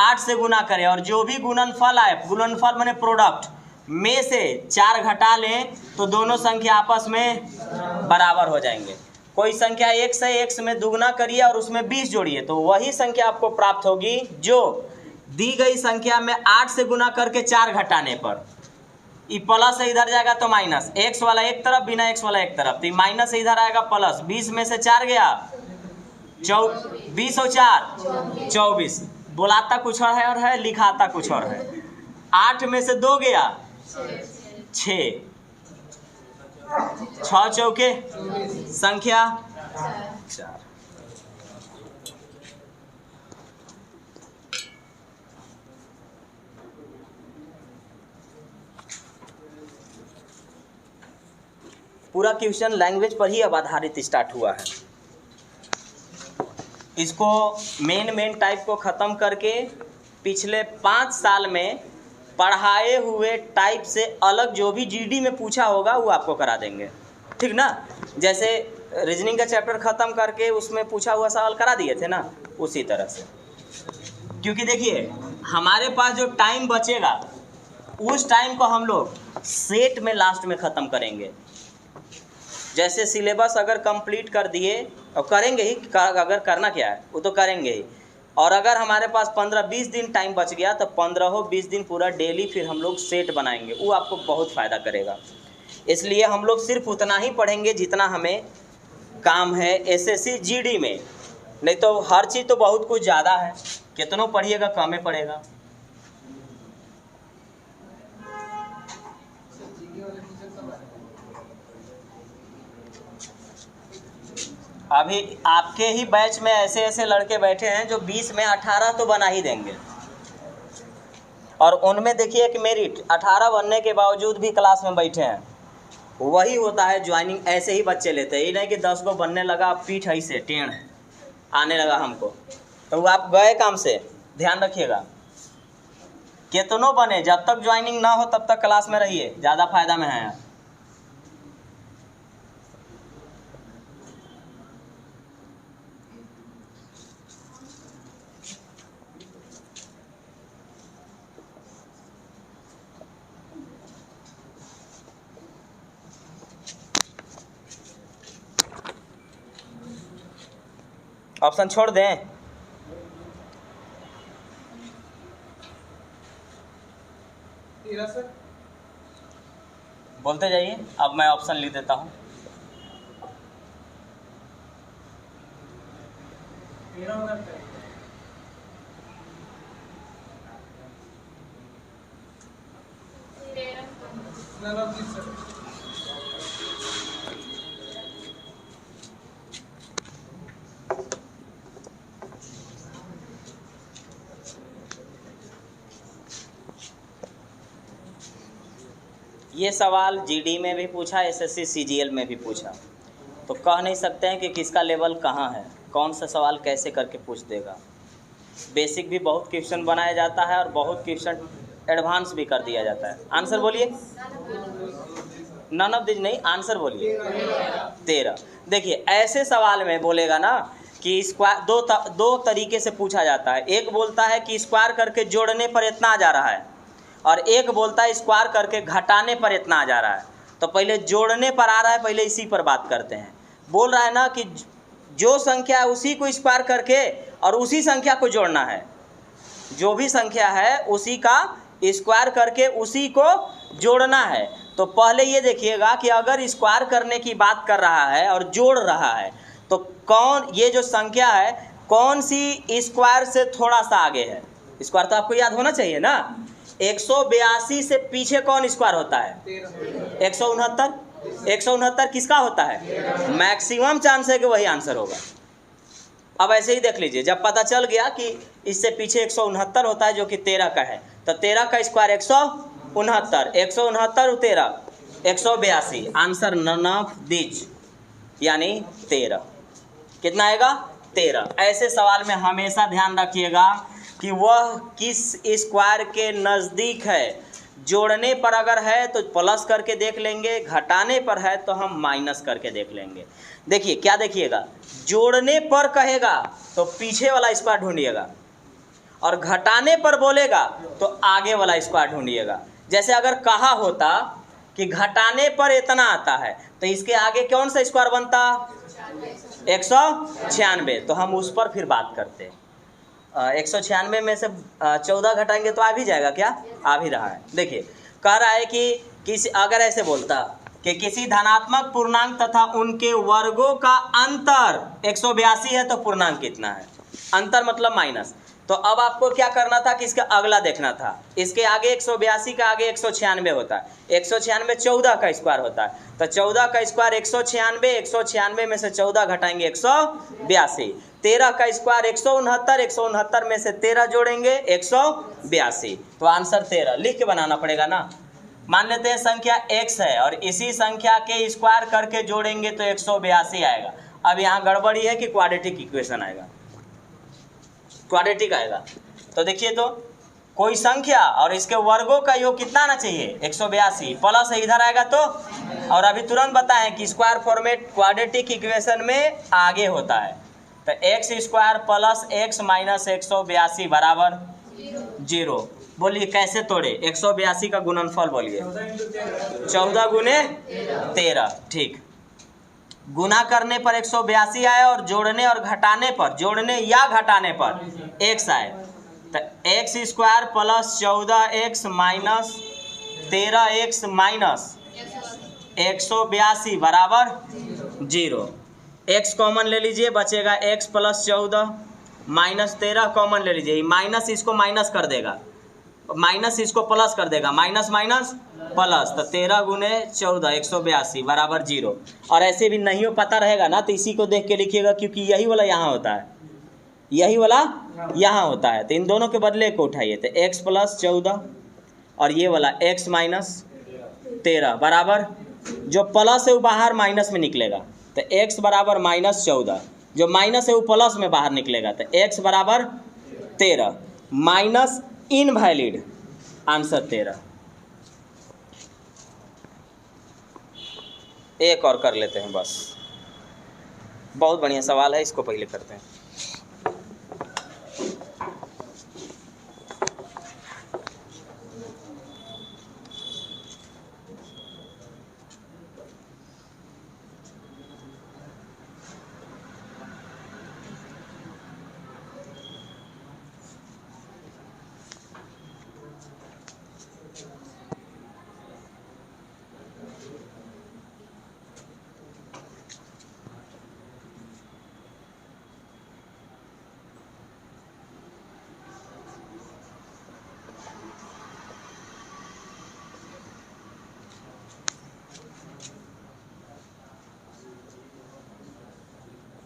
8 से गुना करे, और जो भी गुणनफल आए, गुणनफल माने प्रोडक्ट में से 4 घटा लें तो दोनों संख्या आपस में बराबर हो जाएंगे। कोई संख्या x है, x में दुगना करिए और उसमें 20 जोड़िए, तो वही संख्या आपको प्राप्त होगी जो दी गई संख्या में 8 से गुना करके 4 घटाने पर, ये प्लस से इधर जाएगा तो माइनस, x वाला एक तरफ, बिना x वाला एक तरफ, तो माइनस से इधर आएगा प्लस। 20 में से 4 गया 20 और 4 24, बुलाता कुछ और है, लिखाता कुछ और है। 8 में से 2 गया 6, 6 चौके संख्या 4। पूरा क्वेश्चन लैंग्वेज पर ही अब आधारित स्टार्ट हुआ है। इसको मेन टाइप को ख़त्म करके पिछले 5 साल में पढ़ाए हुए टाइप से अलग जो भी जीडी में पूछा होगा वो आपको करा देंगे, ठीक ना? जैसे रीजनिंग का चैप्टर ख़त्म करके उसमें पूछा हुआ सवाल करा दिए थे ना, उसी तरह से। क्योंकि देखिए हमारे पास जो टाइम बचेगा उस टाइम को हम लोग सेट में लास्ट में ख़त्म करेंगे। जैसे सिलेबस अगर कंप्लीट कर दिए, और करेंगे ही, अगर करना क्या है वो तो करेंगे ही, और अगर हमारे पास 15-20 दिन टाइम बच गया तो 15-20 दिन पूरा डेली फिर हम लोग सेट बनाएंगे, वो आपको बहुत फ़ायदा करेगा। इसलिए हम लोग सिर्फ उतना ही पढ़ेंगे जितना हमें काम है एसएससी जीडी में, नहीं तो हर चीज़ तो बहुत कुछ ज़्यादा है, कितनों पढ़िएगा कम पड़ेगा। अभी आपके ही बैच में ऐसे ऐसे लड़के बैठे हैं जो 20 में 18 तो बना ही देंगे, और उनमें देखिए एक मेरिट 18 बनने के बावजूद भी क्लास में बैठे हैं। वही होता है ज्वाइनिंग, ऐसे ही बच्चे लेते हैं। ये नहीं कि 10 को बनने लगा पीठ ऐसे टेढ़ आने लगा हमको, तो वो आप गए काम से। ध्यान रखिएगा, कितनों बने, जब तक ज्वाइनिंग ना हो तब तक क्लास में रहिए, ज़्यादा फायदा में है। ऑप्शन छोड़ दें? बोलते जाइए, अब मैं ऑप्शन लिख देता हूँ। ये सवाल जीडी में भी पूछा, एसएससी सीजीएल में भी पूछा, तो कह नहीं सकते हैं कि किसका लेवल कहाँ है, कौन सा सवाल कैसे करके पूछ देगा। बेसिक भी बहुत क्वेश्चन बनाया जाता है और बहुत क्वेश्चन एडवांस भी कर दिया जाता है। आंसर बोलिए। नन ऑफ दिस नहीं, आंसर बोलिए। 13। देखिए ऐसे सवाल में बोलेगा ना कि स्क्वायर दो तरीके से पूछा जाता है। एक बोलता है कि स्क्वायर करके जोड़ने पर इतना आ जा रहा है, और एक बोलता है स्क्वायर करके घटाने पर इतना आ जा रहा है। तो पहले जोड़ने पर आ रहा है, पहले इसी पर बात करते हैं। बोल रहा है ना कि जो संख्या है उसी को स्क्वायर करके और उसी संख्या को जोड़ना है। जो भी संख्या है उसी का स्क्वायर करके उसी को जोड़ना है। तो पहले ये देखिएगा कि अगर स्क्वायर करने की बात कर रहा है और जोड़ रहा है तो कौन, ये जो संख्या है कौन सी स्क्वायर से थोड़ा सा आगे है? स्क्वायर तो आपको याद होना चाहिए ना। 182 से पीछे कौन स्क्वायर होता है? 169। 169 किसका होता है? मैक्सिमम चांस है कि वही आंसर होगा। अब ऐसे ही देख लीजिए, जब पता चल गया कि इससे पीछे 169 होता है जो कि 13 का है, तो 13 का square 169, 169 13 182, answer none of this यानी 13। कितना आएगा? 13। ऐसे सवाल में हमेशा ध्यान रखिएगा कि वह किस स्क्वायर के नज़दीक है। जोड़ने पर अगर है तो प्लस करके देख लेंगे, घटाने पर है तो हम माइनस करके देख लेंगे। देखिए क्या देखिएगा, जोड़ने पर कहेगा तो पीछे वाला स्क्वायर ढूंढिएगा, और घटाने पर बोलेगा तो आगे वाला स्क्वायर ढूंढिएगा। जैसे अगर कहा होता कि घटाने पर इतना आता है, तो इसके आगे कौन सा स्क्वायर बनता? 196, तो हम उस पर फिर बात करते हैं। 196 में से 14 घटाएंगे तो आ भी जाएगा क्या? आ भी रहा है। देखिए कह रहा है कि किसी, अगर ऐसे बोलता कि किसी धनात्मक पूर्णांक तथा उनके वर्गों का अंतर 182 है तो पूर्णांक कितना है? अंतर मतलब माइनस। तो अब आपको क्या करना था कि इसका अगला देखना था। इसके आगे 182 का आगे 196 होता है, 196 14 का स्क्वायर होता है, तो 14 का स्क्वायर 196, 196 में से 14 घटाएंगे 182, 13 का स्क्वायर 169, 169 में से 13 जोड़ेंगे 182, तो आंसर 13 लिख के बनाना पड़ेगा ना। मान लेते हैं संख्या x है और इसी संख्या के स्क्वायर करके जोड़ेंगे तो 182 आएगा। अब यहाँ गड़बड़ी है कि क्वाड्रेटिक इक्वेशन आएगा, क्वाड्रेटिक आएगा। तो देखिए, तो कोई संख्या और इसके वर्गों का योग कितना आना चाहिए? 182 प्लस इधर आएगा तो, और अभी तुरंत बताएं कि स्क्वायर फॉर्मेट क्वाड्रेटिक इक्वेशन में आगे होता है। तो x square plus x minus 182 बराबर 0। बोलिए कैसे तोड़े? 182 का गुणनफल बोलिए, 14 गुने 13। ठीक, गुना करने पर 182 आए और जोड़ने और घटाने पर, जोड़ने या घटाने पर x आए, तो x square plus 14x minus 13x minus 182 बराबर 0। x कॉमन ले लीजिए, बचेगा x प्लस 14 माइनस 13 कॉमन ले लीजिए, माइनस इसको माइनस कर देगा, माइनस इसको प्लस कर देगा, माइनस माइनस प्लस, तो 13 गुने 14 182 बराबर 0। और ऐसे भी नहीं हो पता रहेगा ना तो इसी को देख के लिखिएगा, क्योंकि यही वाला यहाँ होता है, यही वाला यहाँ होता है, तो इन दोनों के बदले को उठाइए, तो x प्लस 14 और ये वाला x माइनस 13 बराबर, जो प्लस है वो बाहर माइनस में निकलेगा, तो x बराबर माइनस 14, जो माइनस है वो प्लस में बाहर निकलेगा, तो x बराबर 13 माइनस इनवैलिड, आंसर 13। एक और कर लेते हैं बस, बहुत बढ़िया सवाल है, इसको पहले करते हैं।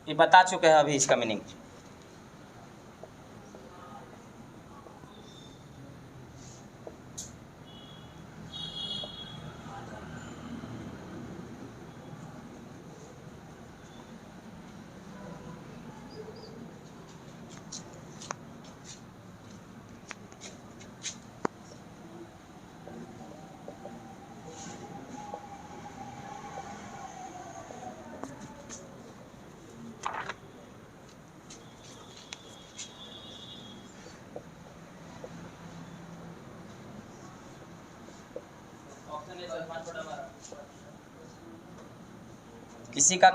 ये बता चुके हैं अभी इसका मीनिंग। किसी का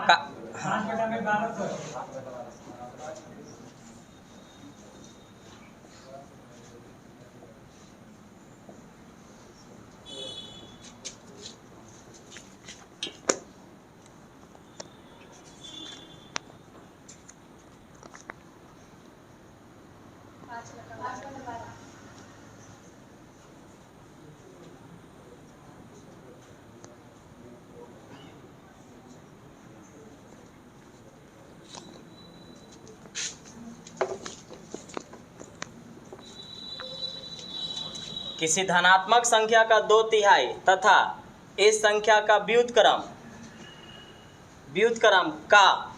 किसी धनात्मक संख्या का 2/3 तथा इस संख्या का व्युत्क्रम का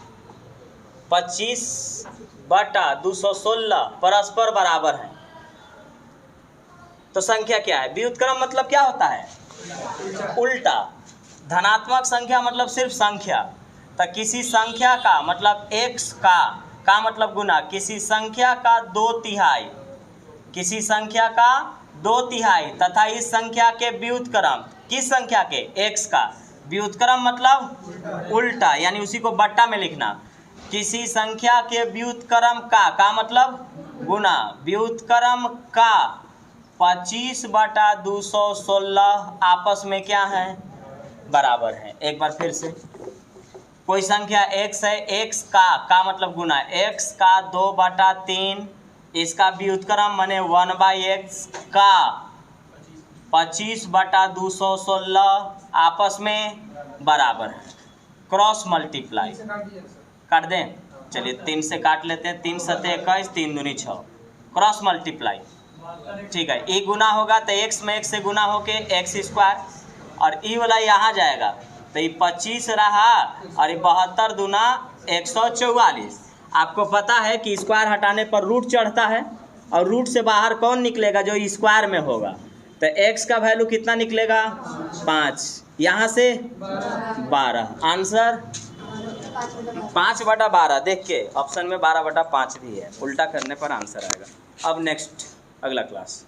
25/216 परस्पर बराबर है। तो संख्या क्या है? व्युत्क्रम मतलब क्या होता है? उल्टा। धनात्मक संख्या मतलब सिर्फ संख्या। तो किसी संख्या का मतलब x का मतलब गुना किसी संख्या का 2/3, किसी संख्या का 2/3 तथा इस संख्या के व्युत्क्रम, किस संख्या के? x का। व्युत्क्रम मतलब उल्टा, यानी उसी को बट्टा में लिखना। किसी संख्या के व्युत्क्रम का मतलब गुना, व्युत्क्रम का 25/216 आपस में क्या है? बराबर है। एक बार फिर से, कोई संख्या x है, x का मतलब गुना, x का 2/3, इसका व्युत्क्रम माने 1/x का 25/216 आपस में बराबर है। क्रॉस मल्टीप्लाई काट दें, चलिए 3 से काट लेते हैं। 3 सते 21, 3 दूनी 6। क्रॉस मल्टीप्लाई, ठीक है। ई गुना होगा तो x में x से गुना होके x², और ई वाला यहाँ जाएगा तो ये 25 रहा, और ये 72 दूना 144। आपको पता है कि स्क्वायर हटाने पर रूट चढ़ता है, और रूट से बाहर कौन निकलेगा? जो स्क्वायर में होगा। तो x का वैल्यू कितना निकलेगा? 5, यहाँ से 12। आंसर 5/12। देख के ऑप्शन में 12/5 भी है, उल्टा करने पर आंसर आएगा। अब नेक्स्ट अगला क्लास।